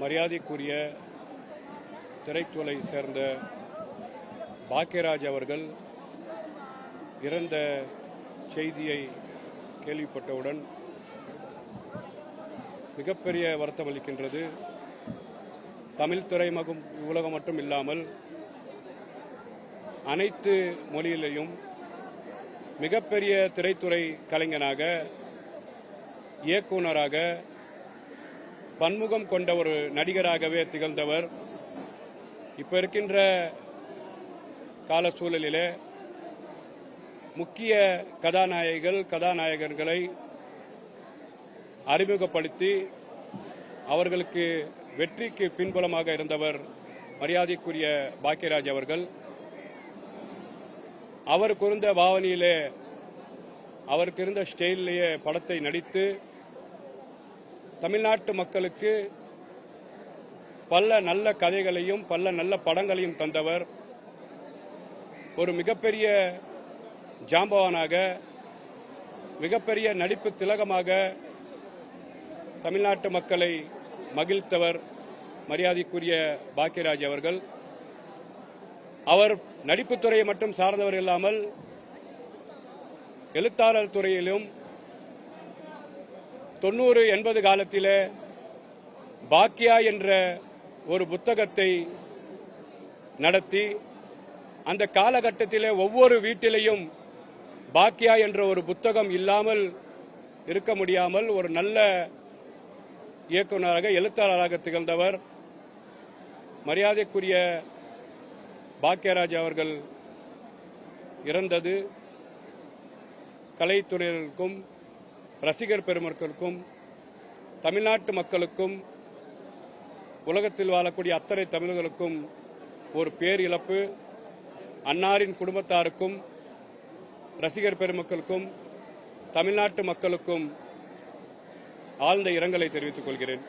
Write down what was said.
மரியாதைக்குரிய திரைத்துறை சேர்ந்த பாக்கியராஜ் அவர்கள் இறந்த செய்தியை கேள்விப்பட்டவுடன் மிகப்பெரிய வருத்தம் அளிக்கின்றது. தமிழ் திரைமகம் உலகம் மட்டும் இல்லாமல் அனைத்து மொழியிலையும் மிகப்பெரிய திரைத்துறை கலைஞனாக, இயக்குநராக, பன்முகம் கொண்ட ஒரு நடிகராகவே திகழ்ந்தவர். இப்ப இருக்கின்ற கால சூழலிலே முக்கிய கதாநாயகர்களை அறிமுகப்படுத்தி அவர்களுக்கு வெற்றிக்கு பின்புலமாக இருந்தவர் மரியாதைக்குரிய பாக்கியராஜ் அவர்கள். அவருக்கு இருந்த பாவனையிலே, அவருக்கு இருந்த ஸ்டைலிலேயே படத்தை நடித்து தமிழ்நாட்டு மக்களுக்கு பல நல்ல கதைகளையும் பல நல்ல படங்களையும் தந்தவர். ஒரு மிகப்பெரிய ஜாம்பவானாக, மிகப்பெரிய நடிப்பு திலகமாக தமிழ்நாட்டு மக்களை மகிழ்த்தவர் மரியாதைக்குரிய பாக்கியராஜ் அவர்கள். அவர் நடிப்புத்துறையை மட்டும் சார்ந்தவர் இல்லாமல் எழுத்தாளர் துறையிலும் 90-80 காலத்திலே பாக்கியா என்ற ஒரு புத்தகத்தை நடத்தி அந்த காலகட்டத்திலே ஒவ்வொரு வீட்டிலையும் பாக்கியா என்ற ஒரு புத்தகம் இல்லாமல் இருக்க முடியாமல் ஒரு நல்ல இயக்குநராக, எழுத்தாளராக திகழ்ந்தவர் மரியாதைக்குரிய பாக்கியராஜ் அவர்கள் இறந்தது கலைத்துறையினருக்கும், ரசிகர் பெருமக்களுக்கும், தமிழ்நாட்டு மக்களுக்கும், உலகத்தில் வாழக்கூடிய அத்தனை தமிழர்களுக்கும் ஒரு பேரிழப்பு. அன்னாரின் குடும்பத்தாருக்கும், ரசிகர் பெருமக்களுக்கும், தமிழ்நாட்டு மக்களுக்கும் ஆழ்ந்த இரங்கலை தெரிவித்துக் கொள்கிறேன்.